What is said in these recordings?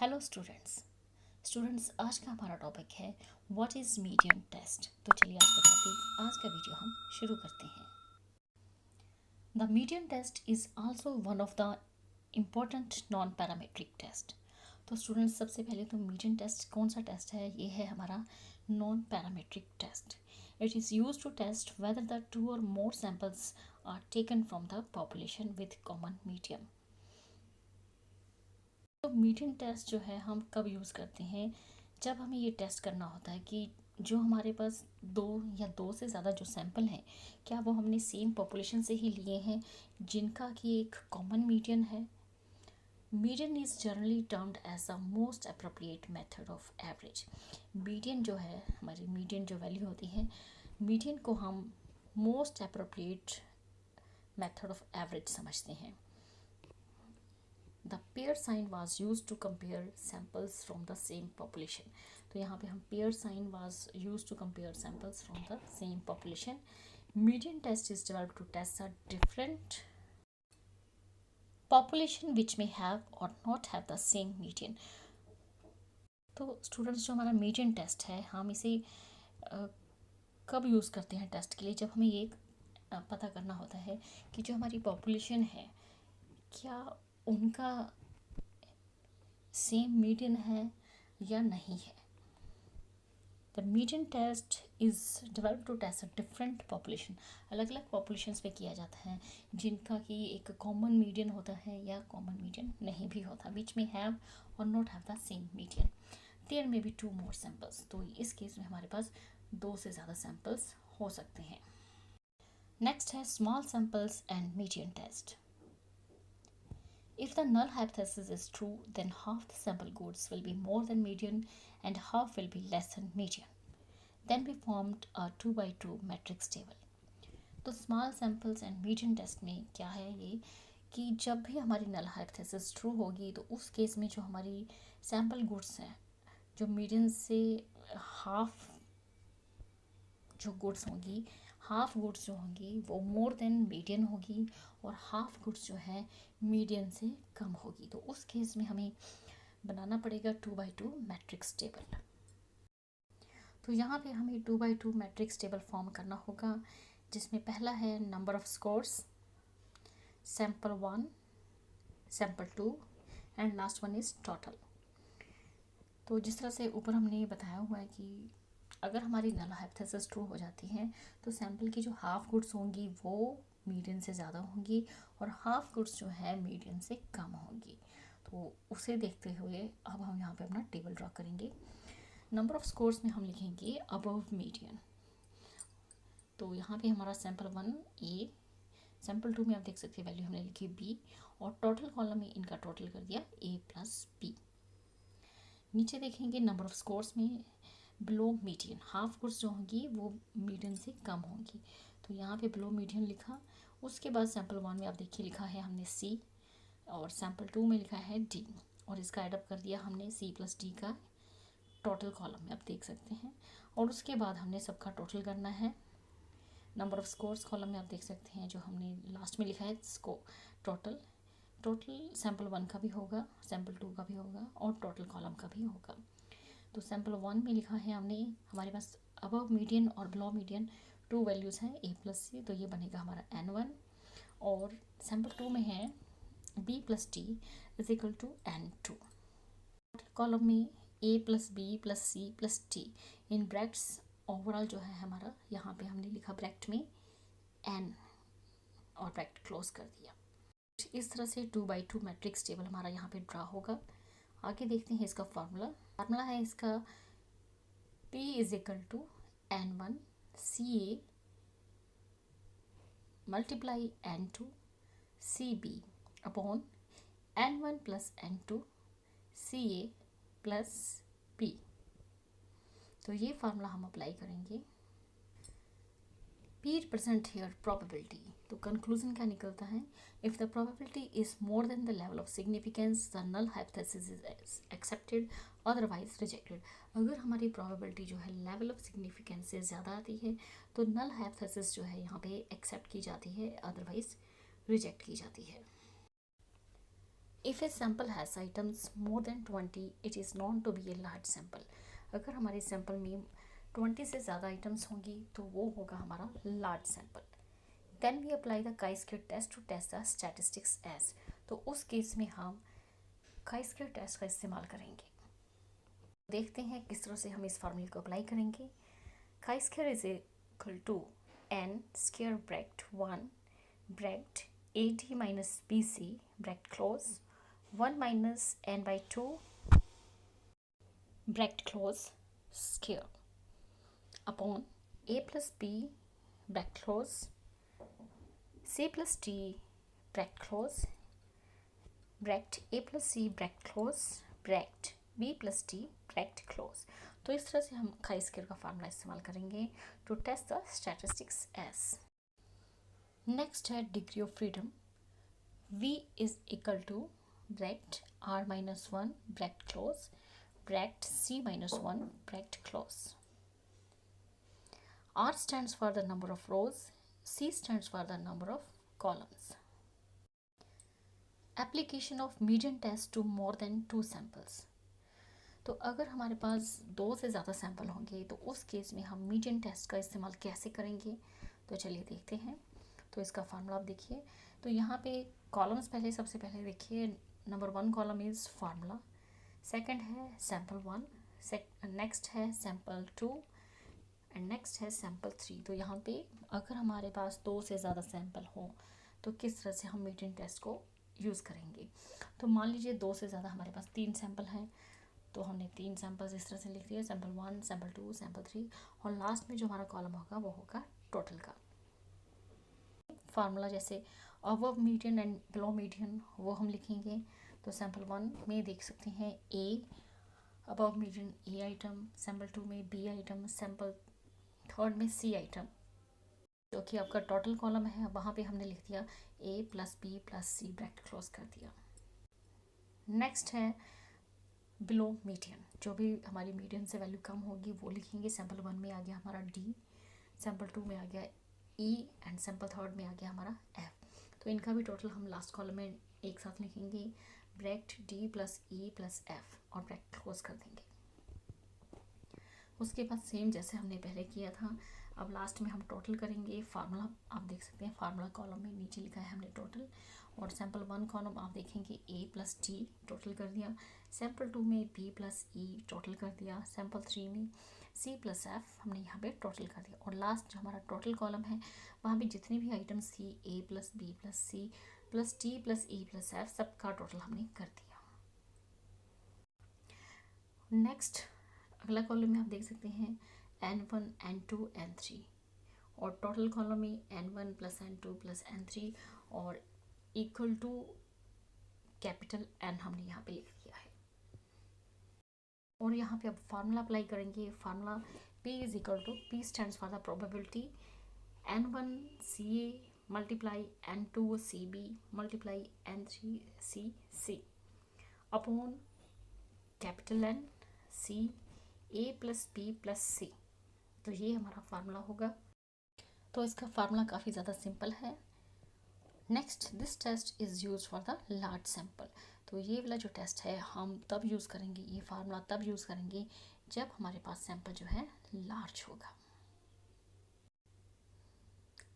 Hello students आज का हमारा टॉपिक है व्हाट इज़ मीडियन टेस्ट। तो चलिए आज का वीडियो हम शुरू करते हैं। The median test is also one of the important non parametric test. तो स्टूडेंट्स सबसे पहले तो मीडियन टेस्ट कौन सा टेस्ट है? ये है हमारा non parametric test. It is use to test whether the two or more samples are taken from the population with common medium. तो मीडियन टेस्ट जो है हम कब यूज़ करते हैं? जब हमें ये टेस्ट करना होता है कि जो हमारे पास दो या दो से ज़्यादा जो सैंपल हैं, क्या वो हमने सेम पॉपुलेशन से ही लिए हैं जिनका कि एक कॉमन मीडियन है। Median is generally termed as the most appropriate method of average. Median जो है, हमारी मीडियन जो वैल्यू होती है, मीडियन को हम most appropriate method of average समझते हैं। The pair sign was used to compare samples from the same population. तो यहाँ पे हम pair sign was used to compare samples from the same population. Median test is developed to test a different population which may have or not have the same median. तो students जो हमारा median test है, हम इसे कब use करते हैं test के लिए? जब हमें ये पता करना होता है कि जो हमारी पॉपुलेशन है क्या उनका सेम मीडियन है या नहीं है। The median test is developed to test a different population. अलग अलग पॉपुलेशंस पे किया जाता है जिनका कि एक कॉमन मीडियन होता है या कॉमन मीडियन नहीं भी होता, विच में हैव और not have the same median. There may be two more samples. तो इस केस में हमारे पास दो से ज़्यादा सैम्पल्स हो सकते हैं। नेक्स्ट है small samples and median test. If the null hypothesis is true, then half the sample goods will be more than median and half will be less than median. Then we formed a 2 by 2 matrix table. तो small samples and median test में क्या है ये कि जब भी हमारी null hypothesis true होगी तो उस केस में जो हमारी सैम्पल गुड्स हैं, जो मीडियन से हाफ जो गुड्स होंगी, हाफ गुड्स जो होंगी वो मोर देन मीडियन होगी और हाफ गुड्स जो है मीडियन से कम होगी। तो उस केस में हमें बनाना पड़ेगा 2 by 2 मैट्रिक्स टेबल। तो यहाँ पे हमें 2 by 2 मैट्रिक्स टेबल फॉर्म करना होगा, जिसमें पहला है number of scores, sample 1, sample 2 and last one is total. तो जिस तरह से ऊपर हमने बताया हुआ है कि अगर हमारी नल हाइपोथेसिस ट्रू हो जाती है तो सैम्पल की जो हाफ गुड्स होंगी वो मीडियन से ज़्यादा होंगी और हाफ गुड्स जो है मीडियन से कम होंगी। तो उसे देखते हुए अब हम यहाँ पे अपना टेबल ड्रॉ करेंगे। नंबर ऑफ स्कोर्स में हम लिखेंगे अबव मीडियन। तो यहाँ पे हमारा सैम्पल 1 ए, सैम्पल 2 में आप देख सकते हैं वैल्यू हमने लिखी बी और टोटल कॉलम में इनका टोटल कर दिया ए प्लस बी। नीचे देखेंगे नंबर ऑफ स्कोर्स में बिलो मीडियन, हाफ गुड्स जो होंगी वो मीडियन से कम होंगी। तो यहाँ पे बिलो मीडियन लिखा। उसके बाद सैम्पल 1 में आप देखिए लिखा है हमने सी और सैम्पल 2 में लिखा है डी और इसका एडअप कर दिया हमने सी प्लस डी का टोटल कॉलम में आप देख सकते हैं। और उसके बाद हमने सबका टोटल करना है। नंबर ऑफ स्कोर्स कॉलम में आप देख सकते हैं जो हमने लास्ट में लिखा है टोटल सैम्पल 1 का भी होगा, सैम्पल 2 का भी होगा और टोटल कॉलम का भी होगा। तो सैम्पल 1 में लिखा है हमने, हमारे पास अबव मीडियन और बिलो मीडियन 2 वैल्यूज़ हैं ए प्लस सी, तो ये बनेगा हमारा N1। और सैम्पल 2 में है B plus T is equal to N2। Column में A plus B plus C plus T in brackets overall जो है हमारा, यहाँ पे हमने लिखा ब्रैकेट में N और ब्रैकेट क्लोज कर दिया। इस तरह से 2 by 2 मैट्रिक्स टेबल हमारा यहाँ पे ड्रा होगा। आगे देखते हैं इसका फार्मूला है इसका P is equal to N1 CA multiply N2 CB upon N1 plus N2 CA plus B। तो ये फार्मूला हम अप्लाई करेंगे। P represent here probability। तो कंक्लूजन क्या निकलता है? If the probability is more than the level of significance the null hypothesis is accepted otherwise rejected. अगर हमारी प्रोबेबिलिटी जो है लेवल ऑफ सिग्निफिकेंस से ज़्यादा आती है तो नल हाइपोथेसिस जो है यहाँ पे एक्सेप्ट की जाती है, अदरवाइज रिजेक्ट की जाती है। If a sample has items more than 20 it is known to be a large sample. अगर हमारे सैम्पल में 20 से ज़्यादा आइटम्स होंगी तो वो होगा हमारा large sample. Then we apply the chi square test to test the statistics as. तो उस केस में हम काई स्क्वायर टेस्ट का इस्तेमाल करेंगे। देखते हैं किस तरह से हम इस फार्मूले को अप्लाई करेंगे। Chi square is equal to n square bracket 1 bracket AD minus BC bracket close 1 minus n/2 bracket close square upon A plus B bracket close C plus D bracket close bracket A plus C bracket close bracket B plus D bracket close. तो इस तरह से हम chi square का formula इस्तेमाल करेंगे to test the statistics S. Next है degree of freedom. V is equal to bracket R minus 1 bracket close bracket C minus 1 bracket close. R stands for the number of rows, C stands for the number of columns. Application of median test to more than 2 samples. तो अगर हमारे पास 2 से ज़्यादा sample होंगे तो उस case में हम मीडियन टेस्ट का इस्तेमाल कैसे करेंगे, तो चलिए देखते हैं। तो इसका फार्मूला आप देखिए। तो यहाँ पे कॉलम्स पहले सबसे पहले देखिए, number 1 column is formula, second है सैम्पल 1, नेक्स्ट है सैम्पल 2 एंड नेक्स्ट है सैम्पल 3। तो यहाँ पे अगर हमारे पास 2 से ज़्यादा सैंपल हो तो किस तरह से हम मीडियन टेस्ट को यूज़ करेंगे। तो मान लीजिए 2 से ज़्यादा हमारे पास 3 सैंपल हैं, तो हमने 3 सैंपल्स इस तरह से लिख दिए, सैम्पल 1, सैम्पल 2, सैम्पल 3, और लास्ट में जो हमारा कॉलम होगा वो होगा टोटल का। फार्मूला जैसे above median and below median वो हम लिखेंगे। तो सैम्पल 1 में देख सकते हैं A, above median A item, sample 2 में B आइटम, सैम्पल 3 में C आइटम, जो कि आपका टोटल कॉलम है। वहाँ पे हमने लिख दिया A plus B plus C bracket close कर दिया। नेक्स्ट है बिलो मीडियन, जो भी हमारी मीडियन से वैल्यू कम होगी वो लिखेंगे। सैम्पल 1 में आ गया हमारा D, सैम्पल 2 में आ गया E एंड सैम्पल 3 में आ गया हमारा F। तो इनका भी टोटल हम लास्ट कॉलम में एक साथ लिखेंगे, bracket D plus E plus F और ब्रैकेट क्लोज कर देंगे। उसके बाद सेम जैसे हमने पहले किया था, अब लास्ट में हम टोटल करेंगे। फार्मूला आप देख सकते हैं, फार्मूला कॉलम में नीचे लिखा है हमने टोटल, और सैम्पल 1 कॉलम आप देखेंगे A प्लस D टोटल कर दिया, सैम्पल 2 में B प्लस E टोटल कर दिया, सैम्पल 3 में C प्लस F हमने यहाँ पे टोटल कर दिया, और लास्ट जो हमारा टोटल कॉलम है वहाँ पे जितने भी आइटम्स थी A plus B plus C plus D plus E plus F सबका टोटल हमने कर दिया। नेक्स्ट अगला कॉलम में आप देख सकते हैं N1, N2, N3, और टोटल कॉलम में N1 plus N2 plus N3 और इक्वल टू कैपिटल N हमने यहाँ पे लिख दिया है। और यहाँ पे अब फार्मूला अप्लाई करेंगे। Formula P is equal to, P stands for the probability, N1 CA multiply N2 CB multiply N3 CC upon capital N C A plus B plus C। तो ये हमारा फार्मूला होगा। तो इसका फार्मूला काफ़ी ज़्यादा simple है। Next, this test is use for the large sample. तो ये वाला जो टेस्ट है हम तब यूज़ करेंगे, ये फार्मूला तब यूज़ करेंगे जब हमारे पास सैम्पल जो है लार्ज होगा।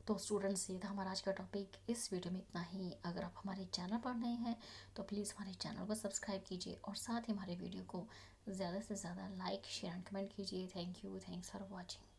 तो स्टूडेंट्स, ये था हमारा आज का टॉपिक। इस वीडियो में इतना ही। अगर आप हमारे चैनल पर नए हैं तो प्लीज़ हमारे चैनल को सब्सक्राइब कीजिए और साथ ही हमारे वीडियो को ज़्यादा से ज़्यादा लाइक, शेयर एंड कमेंट कीजिए। Thank you, thanks for watching.